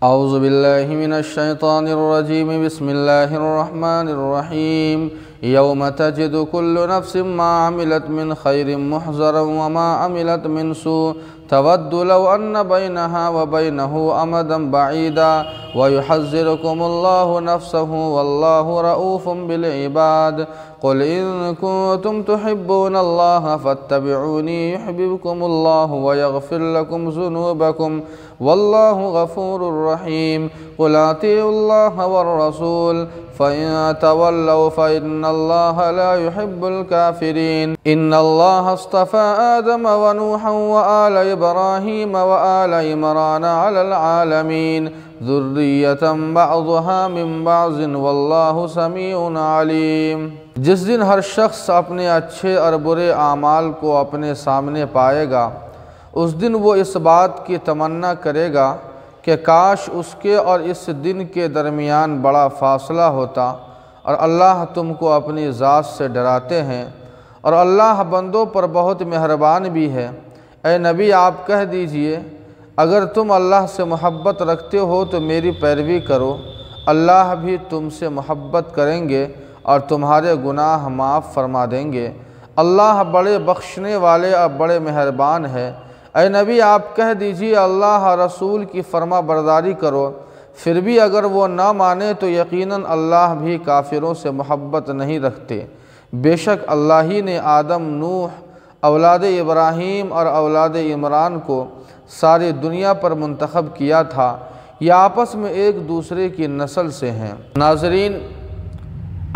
اعوذ باللہ من الشیطان الرجیم بسم اللہ الرحمن الرحیم یوم تجد کل نفس ما عملت من خیر محضرا وما عملت من سوء تود لو ان بینها وبینه امدا بعیدا ویحذرکم اللہ نفسه واللہ رؤوف بالعباد قل ان کنتم تحبون اللہ فاتبعونی یحببکم اللہ ویغفر لکم ذنوبکم واللہ غفور رحیم قل اطیعوا اللہ والرسول فإن تولوا فإن الله لا يحب الكافرين إن الله اصطفى آدم ونوحا وآل إبراهيم وآل عمران على العالمين ذرية بعضها من بعض والله سميع عليم۔ جس دن ہر شخص اپنے اچھے اور برے اعمال کو اپنے سامنے پائے گا، اس دن وہ اس بات کی تمنا کرے گا کہ کاش اس کے اور اس دن کے درمیان بڑا فاصلہ ہوتا، اور اللہ تم کو اپنی ذات سے ڈراتے ہیں، اور اللہ بندوں پر بہت مہربان بھی ہے۔ اے نبی، آپ کہہ دیجئے اگر تم اللہ سے محبت رکھتے ہو تو میری پیروی کرو، اللہ بھی تم سے محبت کریں گے اور تمہارے گناہ معاف فرما دیں گے۔ اللہ بڑے بخشنے والے اور بڑے مہربان ہے۔ اے نبی، آپ کہہ دیجئے اللہ رسول کی فرما برداری کرو، پھر بھی اگر وہ نہ مانے تو یقیناً اللہ بھی کافروں سے محبت نہیں رکھتے۔ بے شک اللہ ہی نے آدم، نوح، اولاد ابراہیم اور اولاد عمران کو ساری دنیا پر منتخب کیا تھا، یہ آپس میں ایک دوسرے کی نسل سے ہیں۔ ناظرین،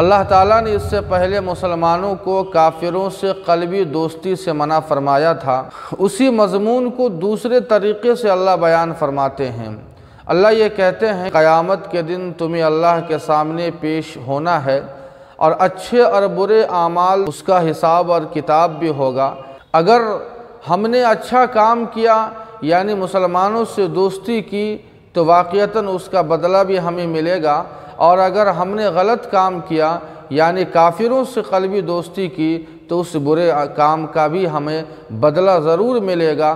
اللہ تعالیٰ نے اس سے پہلے مسلمانوں کو کافروں سے قلبی دوستی سے منع فرمایا تھا، اسی مضمون کو دوسرے طریقے سے اللہ بیان فرماتے ہیں۔ اللہ یہ کہتے ہیں قیامت کے دن تمہیں اللہ کے سامنے پیش ہونا ہے، اور اچھے اور برے اعمال اس کا حساب اور کتاب بھی ہوگا۔ اگر ہم نے اچھا کام کیا یعنی مسلمانوں سے دوستی کی تو واقعتاً اس کا بدلہ بھی ہمیں ملے گا، اور اگر ہم نے غلط کام کیا یعنی کافروں سے قلبی دوستی کی تو اس برے کام کا بھی ہمیں بدلہ ضرور ملے گا۔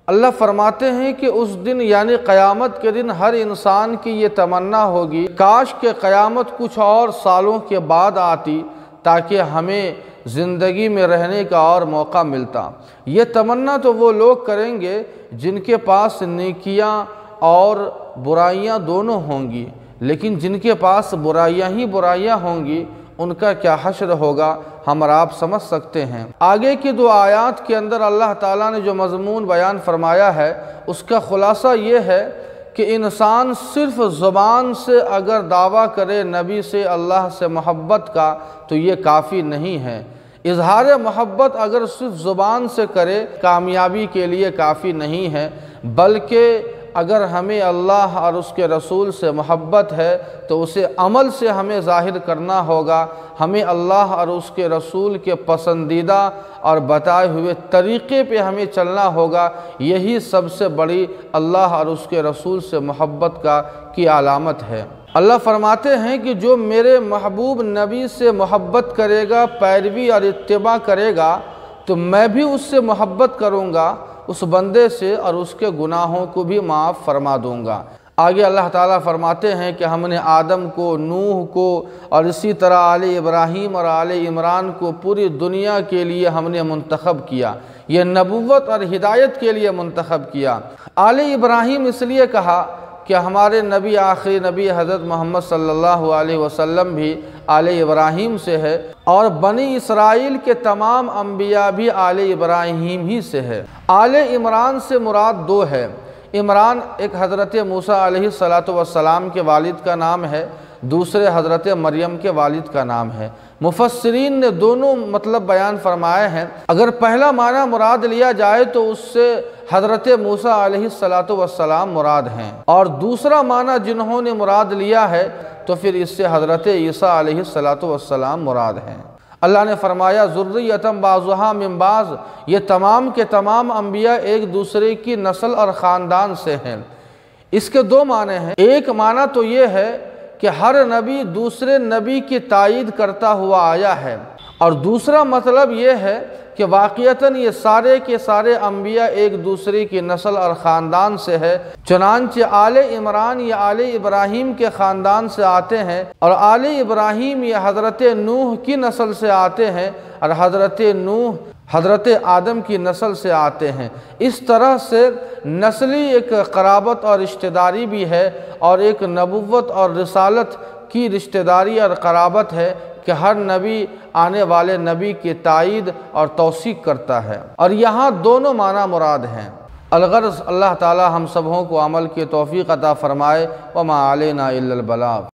اللہ فرماتے ہیں کہ اس دن یعنی قیامت کے دن ہر انسان کی یہ تمنا ہوگی کاش کہ قیامت کچھ اور سالوں کے بعد آتی تاکہ ہمیں زندگی میں رہنے کا اور موقع ملتا۔ یہ تمنا تو وہ لوگ کریں گے جن کے پاس نیکیاں اور برائیاں دونوں ہوں گی، لیکن جن کے پاس برائیاں ہی برائیاں ہوں گی ان کا کیا حشر ہوگا ہم اور آپ سمجھ سکتے ہیں۔ آگے کی دو آیات کے اندر اللہ تعالیٰ نے جو مضمون بیان فرمایا ہے اس کا خلاصہ یہ ہے کہ انسان صرف زبان سے اگر دعویٰ کرے نبی سے، اللہ سے محبت کا، تو یہ کافی نہیں ہے۔ اظہار محبت اگر صرف زبان سے کرے کامیابی کے لیے کافی نہیں ہے، بلکہ اگر ہمیں اللہ اور اس کے رسول سے محبت ہے تو اسے عمل سے ہمیں ظاہر کرنا ہوگا۔ ہمیں اللہ اور اس کے رسول کے پسندیدہ اور بتائے ہوئے طریقے پہ ہمیں چلنا ہوگا۔ یہی سب سے بڑی اللہ اور اس کے رسول سے محبت کی علامت ہے۔ اللہ فرماتے ہیں کہ جو میرے محبوب نبی سے محبت کرے گا، پیروی اور اتباع کرے گا، تو میں بھی اس سے محبت کروں گا، اس بندے سے، اور اس کے گناہوں کو بھی معاف فرما دوں گا۔ آگے اللہ تعالیٰ فرماتے ہیں کہ ہم نے آدم کو، نوح کو اور اسی طرح آل ابراہیم اور آل عمران کو پوری دنیا کے لیے ہم نے منتخب کیا، یہ نبوت اور ہدایت کے لیے منتخب کیا۔ آل ابراہیم اس لیے کہا کہ ہمارے نبی، آخری نبی حضرت محمد صلی اللہ علیہ وسلم بھی آل ابراہیم سے ہے، اور بنی اسرائیل کے تمام انبیاء بھی آل ابراہیم ہی سے ہے۔ آل عمران سے مراد دو ہے۔ عمران ایک حضرت موسیٰ علیہ السلام کے والد کا نام ہے، دوسرے حضرت مریم کے والد کا نام ہے۔ مفسرین نے دونوں مطلب بیان فرمائے ہیں۔ اگر پہلا معنی مراد لیا جائے تو اس سے حضرت موسیٰ علیہ السلام مراد ہیں، اور دوسرا معنی جنہوں نے مراد لیا ہے تو پھر اس سے حضرت عیسیٰ علیہ السلام مراد ہیں۔ اللہ نے فرمایا ذریۃ بعضھا من بعض، یہ تمام کے تمام انبیاء ایک دوسرے کی نسل اور خاندان سے ہیں۔ اس کے دو معنی ہیں۔ ایک معنی تو یہ ہے کہ ہر نبی دوسرے نبی کی تائید کرتا ہوا آیا ہے، اور دوسرا مطلب یہ ہے کہ واقعتاً یہ سارے کے سارے انبیاء ایک دوسرے کی نسل اور خاندان سے ہے، چنانچہ آل عمران یہ آل ابراہیم کے خاندان سے آتے ہیں، اور آل ابراہیم یہ حضرت نوح کی نسل سے آتے ہیں، اور حضرت نوح حضرت آدم کی نسل سے آتے ہیں۔ اس طرح سے نسلی ایک قرابت اور رشتہ داری بھی ہے، اور ایک نبوت اور رسالت کی رشتہ داری اور قرابت ہے کہ ہر نبی آنے والے نبی کی تائید اور توثیق کرتا ہے، اور یہاں دونوں معنی مراد ہیں۔ الغرض اللہ تعالی ہم سبوں کو عمل کی توفیق عطا فرمائے۔ وما علینا الا البلاغ۔